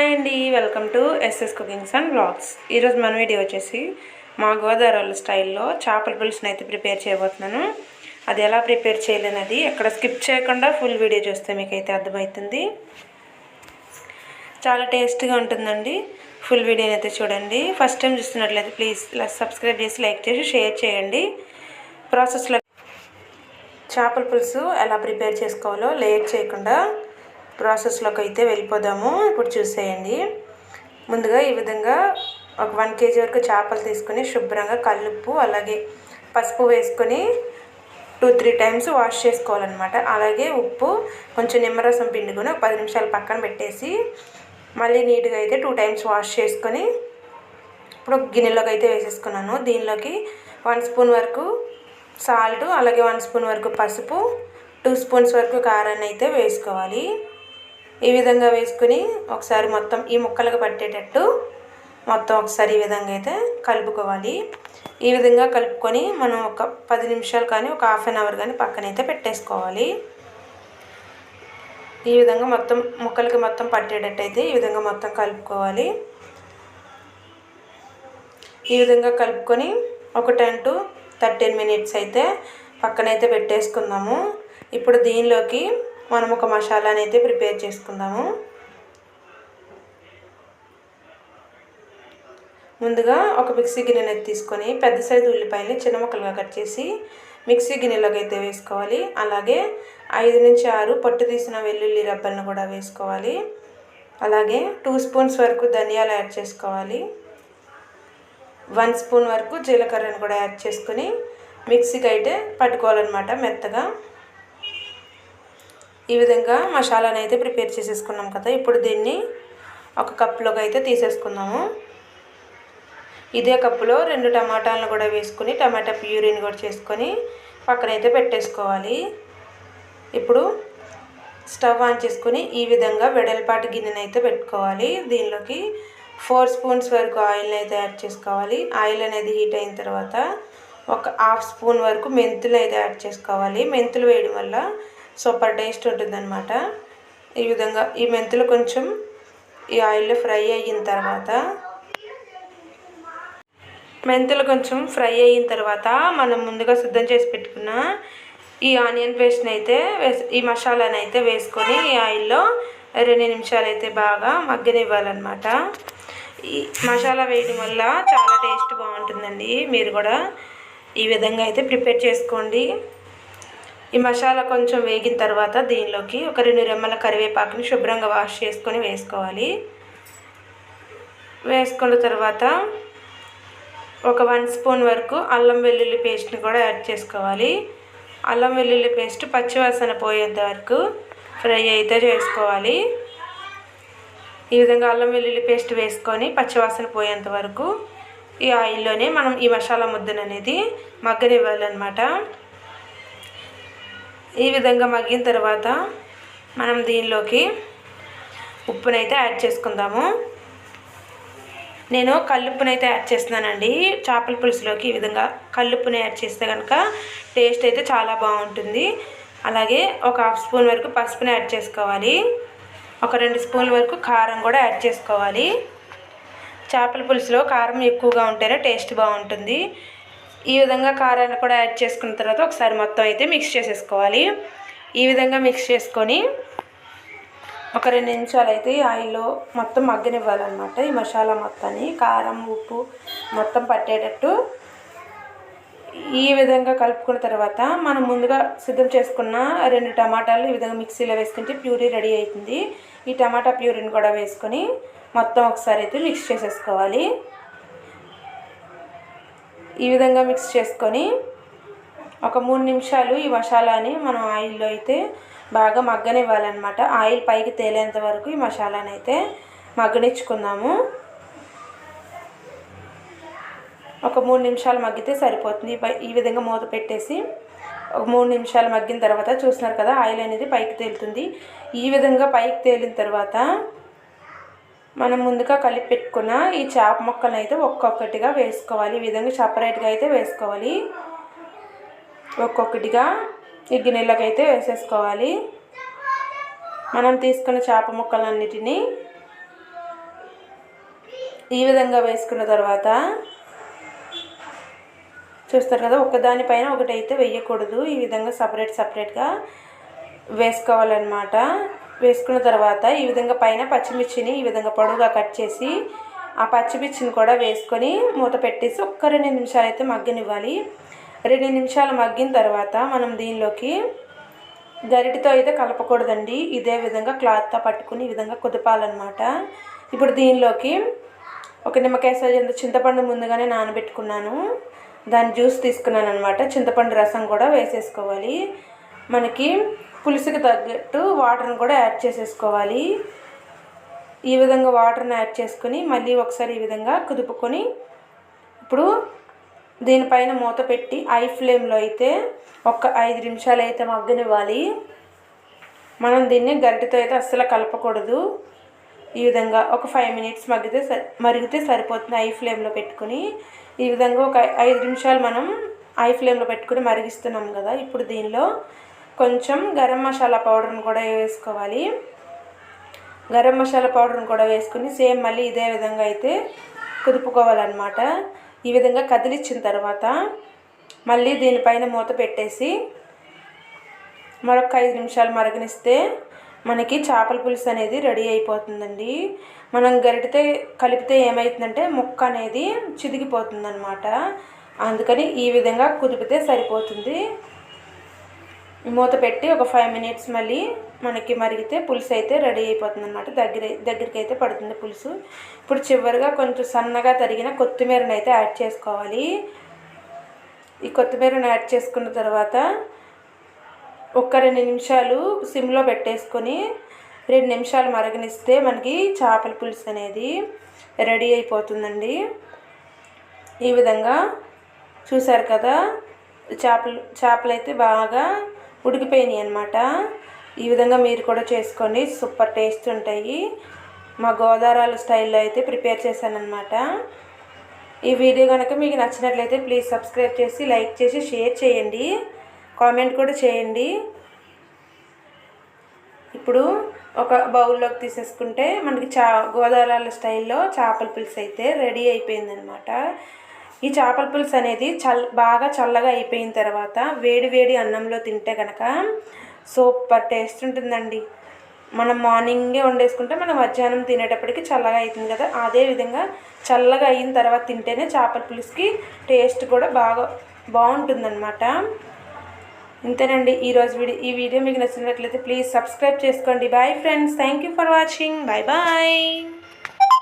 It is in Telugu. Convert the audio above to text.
హాయ్ అండి, welcome to SS cookings and blogs. ఈరోజు మన వీడియో వచ్చేసి మా గోదావరి స్టైల్లో చేపల పులుసుని అయితే ప్రిపేర్ చేయబోతున్నాను. అది ఎలా ప్రిపేర్ చేయలేనది ఎక్కడ స్కిప్ చేయకుండా ఫుల్ వీడియో చూస్తే మీకు అయితే అర్థమవుతుంది. చాలా టేస్ట్గా ఉంటుందండి. ఫుల్ వీడియోని అయితే చూడండి. ఫస్ట్ టైం చూస్తున్నట్లయితే ప్లీజ్ సబ్స్క్రైబ్ చేసి లైక్ చేసి షేర్ చేయండి. ప్రాసెస్లో చేపల పులుసు ఎలా ప్రిపేర్ చేసుకోవాలో లేట్ చేయకుండా ప్రాసెస్లోకి అయితే వెళ్ళిపోదాము. ఇప్పుడు చూసేయండి. ముందుగా ఈ విధంగా ఒక 1 kg వరకు చేపలు తీసుకొని శుభ్రంగా కల్లుప్పు అలాగే పసుపు వేసుకొని 2-3 టైమ్స్ వాష్ చేసుకోవాలన్నమాట. అలాగే ఉప్పు కొంచెం నిమ్మరసం పిండుకొని ఒక 10 నిమిషాలు పక్కన పెట్టేసి మళ్ళీ నీట్గా అయితే 2 టైమ్స్ వాష్ చేసుకొని ఇప్పుడు ఒక గిన్నెలోకి అయితే వేసేసుకున్నాను. దీనిలోకి 1 స్పూన్ వరకు సాల్ట్ అలాగే 1 స్పూన్ వరకు పసుపు 2 స్పూన్స్ వరకు కారాన్ని అయితే వేసుకోవాలి. ఈ విధంగా వేసుకుని ఒకసారి మొత్తం ఈ ముక్కలకు పట్టేటట్టు మొత్తం ఒకసారి ఈ విధంగా అయితే కలుపుకోవాలి. ఈ విధంగా కలుపుకొని మనం ఒక 10 నిమిషాలు కానీ ఒక హాఫ్ అన్ అవర్ కానీ పక్కనైతే పెట్టేసుకోవాలి. ఈ విధంగా మొత్తం ముక్కలకి మొత్తం పట్టేటట్టు అయితే ఈ విధంగా మొత్తం కలుపుకోవాలి. ఈ విధంగా కలుపుకొని ఒక 10 to 13 మినిట్స్ అయితే పక్కనైతే పెట్టేసుకుందాము. ఇప్పుడు దీనిలోకి మనం ఒక మసాలాని అయితే ప్రిపేర్ చేసుకుందాము. ముందుగా ఒక మిక్సీ గిన్నెని తీసుకొని పెద్ద సైజు ఉల్లిపాయలని చిన్న ముక్కలుగా కట్ చేసి మిక్సీ గిన్నెలోకి అయితే వేసుకోవాలి. అలాగే 5 నుంచి 6 పొట్టు తీసిన వెల్లుల్లి రెబ్బలను కూడా వేసుకోవాలి. అలాగే 2 స్పూన్స్ వరకు ధనియాలు యాడ్ చేసుకోవాలి. 1 స్పూన్ వరకు జీలకర్రను కూడా యాడ్ చేసుకొని మిక్సీకి అయితే పట్టుకోవాలన్నమాట మెత్తగా. ఈ విధంగా మసాలాను అయితే ప్రిపేర్ చేసేసుకున్నాం కదా. ఇప్పుడు దీన్ని ఒక కప్పులోకి అయితే తీసేసుకుందాము. ఇదే కప్పులో 2 టమాటాలను కూడా వేసుకొని టమాటా ప్యూరీని కూడా చేసుకొని పక్కనైతే పెట్టేసుకోవాలి. ఇప్పుడు స్టవ్ ఆన్ చేసుకొని ఈ విధంగా వెడల్పాటి గిన్నెని అయితే పెట్టుకోవాలి. దీనిలోకి 4 స్పూన్స్ వరకు ఆయిల్ని అయితే యాడ్ చేసుకోవాలి. ఆయిల్ అనేది హీట్ అయిన తర్వాత ఒక హాఫ్ స్పూన్ వరకు మెంతులు అయితే యాడ్ చేసుకోవాలి. మెంతులు వేయడం వల్ల సూపర్ టేస్ట్ ఉంటుందన్నమాట. ఈ విధంగా ఈ మెంతులు కొంచెం ఈ ఆయిల్లో ఫ్రై అయిన తర్వాత మనం ముందుగా సిద్ధం చేసి పెట్టుకున్న ఈ ఆనియన్ పేస్ట్ని అయితే ఈ మసాలాని అయితే వేసుకొని ఈ ఆయిల్లో 2 నిమిషాలు అయితే బాగా మగ్గనివ్వాలన్నమాట. ఈ మసాలా వేయడం వల్ల చాలా టేస్ట్ బాగుంటుందండి. మీరు కూడా ఈ విధంగా అయితే ప్రిపేర్ చేసుకోండి. ఈ మసాలా కొంచెం వేగిన తర్వాత దీనిలోకి ఒక 2 రెమ్మల కరివేపాకుని శుభ్రంగా వాష్ చేసుకొని వేసుకోవాలి. వేసుకున్న తర్వాత ఒక 1 స్పూన్ వరకు అల్లం వెల్లుల్లి పేస్ట్ని కూడా యాడ్ చేసుకోవాలి. అల్లం వెల్లుల్లి పేస్ట్ పచ్చివాసన పోయేంత వరకు ఫ్రై అయితే చేసుకోవాలి. ఈ విధంగా అల్లం వెల్లుల్లి పేస్ట్ వేసుకొని పచ్చివాసన పోయేంత వరకు ఈ ఆయిల్లోనే మనం ఈ మసాలా ముద్దను అనేది మగ్గనివ్వాలన్నమాట. ఈ విధంగా మగ్గిన తర్వాత మనం దీనిలోకి ఉప్పునైతే యాడ్ చేసుకుందాము. నేను కల్లుప్పునైతే యాడ్ చేస్తున్నానండి. చేపల పులుసులోకి ఈ విధంగా కల్లుప్పుని యాడ్ చేస్తే కనుక టేస్ట్ అయితే చాలా బాగుంటుంది. అలాగే ఒక హాఫ్ స్పూన్ వరకు పసుపుని యాడ్ చేసుకోవాలి. ఒక 2 స్పూన్ల వరకు కారం కూడా యాడ్ చేసుకోవాలి. చేపల పులుసులో కారం ఎక్కువగా ఉంటేనే టేస్ట్ బాగుంటుంది. ఈ విధంగా కారాన్ని కూడా యాడ్ చేసుకున్న తర్వాత ఒకసారి మొత్తం అయితే మిక్స్ చేసేసుకోవాలి. ఈ విధంగా మిక్స్ చేసుకొని ఒక 2 నిమిషాలు అయితే ఆయిల్లో మొత్తం మగ్గనివ్వాలన్నమాట. ఈ మసాలా మొత్తాన్ని కారం ఉప్పు మొత్తం పట్టేటట్టు ఈ విధంగా కలుపుకున్న తర్వాత మనం ముందుగా సిద్ధం చేసుకున్న 2 టమాటాలు ఈ విధంగా మిక్సీలో వేసుకుంటే ప్యూరీ రెడీ అవుతుంది. ఈ టమాటా ప్యూరీని కూడా వేసుకొని మొత్తం ఒకసారి అయితే మిక్స్ చేసేసుకోవాలి. ఈ విధంగా మిక్స్ చేసుకొని ఒక 3 నిమిషాలు ఈ మసాలాని మనం ఆయిల్లో అయితే బాగా మగ్గనివ్వాలన్నమాట. ఆయిల్ పైకి తేలేంత వరకు ఈ మసాలాని అయితే మగ్గనిచ్చుకుందాము. ఒక 3 నిమిషాలు మగ్గితే సరిపోతుంది. ఈ విధంగా మూత పెట్టేసి ఒక 3 నిమిషాలు మగ్గిన తర్వాత చూస్తున్నారు కదా ఆయిల్ అనేది పైకి తేలుతుంది. ఈ విధంగా పైకి తేలిన తర్వాత మనం ముందుగా కలిపి పెట్టుకున్న ఈ చేప ముక్కలను అయితే ఒక్కొక్కటిగా వేసుకోవాలి. ఈ విధంగా సపరేట్గా అయితే వేసుకోవాలి. ఒక్కొక్కటిగా ఈ గిన్నెలోకి అయితే వేసేసుకోవాలి. మనం తీసుకున్న చేప ముక్కలన్నిటినీ ఈ విధంగా వేసుకున్న తర్వాత చూస్తారు కదా, ఒకదానిపైన ఒకటి అయితే వేయకూడదు. ఈ విధంగా సపరేట్గా వేసుకోవాలన్నమాట. వేసుకున్న తర్వాత ఈ విధంగా పైన పచ్చిమిర్చిని ఈ విధంగా పొడవుగా కట్ చేసి ఆ పచ్చిమిర్చిని కూడా వేసుకొని మూత పెట్టేసి ఒక్క 2 నిమిషాలు అయితే మగ్గనివ్వాలి. 2 నిమిషాలు మగ్గిన తర్వాత మనం దీనిలోకి గరిటెతో అయితే కలపకూడదండి. ఇదే విధంగా క్లాత్తో పట్టుకుని ఈ విధంగా కుదపాలన్నమాట. ఇప్పుడు దీనిలోకి ఒక నిమ్మకాయ సైజంత చింతపండు ముందుగానే నానబెట్టుకున్నాను. దాని జ్యూస్ తీసుకున్నాను అనమాట. చింతపండు రసం కూడా వేసేసుకోవాలి. మనకి పులుసుకి తగ్గట్టు వాటర్ని కూడా యాడ్ చేసేసుకోవాలి. ఈ విధంగా వాటర్ని యాడ్ చేసుకొని మళ్ళీ ఒకసారి ఈ విధంగా కుదుపుకొని ఇప్పుడు దీనిపైన మూత పెట్టి హై ఫ్లేమ్లో అయితే ఒక 5 నిమిషాలు అయితే మగ్గనివ్వాలి. మనం దీన్ని గరిటెతో అయితే అస్సలు కలపకూడదు. ఈ విధంగా ఒక 5 మినిట్స్ మరిగితే సరిపోతుంది. హై ఫ్లేమ్లో పెట్టుకుని ఈ విధంగా ఒక 5 నిమిషాలు మనం హై ఫ్లేమ్లో పెట్టుకుని మరిగిస్తున్నాం కదా. ఇప్పుడు దీనిలో కొంచెం గరం మసాలా పౌడర్ని కూడా వేసుకోవాలి. గరం మసాలా పౌడర్ని కూడా వేసుకుని సేమ్ మళ్ళీ ఇదే విధంగా అయితే కుదుపుకోవాలన్నమాట. ఈ విధంగా కదిలించిన తర్వాత మళ్ళీ దీనిపైన మూత పెట్టేసి మరొక 5 నిమిషాలు మరగనిస్తే మనకి చేపల పులుసు అనేది రెడీ అయిపోతుందండి. మనం గరిటెతో కలిపితే ఏమవుతుందంటే ముక్క అనేది చిదిగిపోతుంది అనమాట. అందుకని ఈ విధంగా కుదిపితే సరిపోతుంది. మూత పెట్టి ఒక 5 మినిట్స్ మళ్ళీ మనకి మరిగితే పులుసు అయితే రెడీ అయిపోతుంది అనమాట. దగ్గరికి అయితే పడుతుంది పులుసు. ఇప్పుడు చివరిగా కొంచెం సన్నగా తరిగిన కొత్తిమీరని అయితే యాడ్ చేసుకోవాలి. ఈ కొత్తిమీరని యాడ్ చేసుకున్న తర్వాత ఒక 2 నిమిషాలు సిమ్లో పెట్టేసుకొని 2 నిమిషాలు మరగనిస్తే మనకి చేపల పులుసు అనేది రెడీ అయిపోతుందండి. ఈ విధంగా చూసారు కదా, చేపలు అయితే బాగా ఉడికిపోయినాయి అన్నమాట. ఈ విధంగా మీరు కూడా చేసుకోండి, సూపర్ టేస్ట్ ఉంటాయి. మా గోదావరి స్టైల్లో అయితే ప్రిపేర్ చేశానన్నమాట. ఈ వీడియో కనుక మీకు నచ్చినట్లయితే ప్లీజ్ సబ్స్క్రైబ్ చేసి లైక్ చేసి షేర్ చేయండి, కామెంట్ కూడా చేయండి. ఇప్పుడు ఒక బౌల్లోకి తీసేసుకుంటే మనకి గోదావరి స్టైల్లో చేపల పులుసు అయితే రెడీ అయిపోయిందనమాట. ఈ చేపల పులుసు అనేది బాగా చల్లగా అయిపోయిన తర్వాత వేడి అన్నంలో తింటే కనుక సూపర్ టేస్ట్ ఉంటుందండి. మనం మార్నింగే వండేసుకుంటే మనం మధ్యాహ్నం తినేటప్పటికి చల్లగా అవుతుంది కదా, అదే విధంగా చల్లగా అయిన తర్వాత తింటేనే చేపల పులుసుకి టేస్ట్ కూడా బాగుంటుందన్నమాట. ఇంతేనండి ఈరోజు ఈ వీడియో మీకు నచ్చినట్లయితే ప్లీజ్ సబ్స్క్రైబ్ చేసుకోండి. Bye friends, thank you for watching. Bye.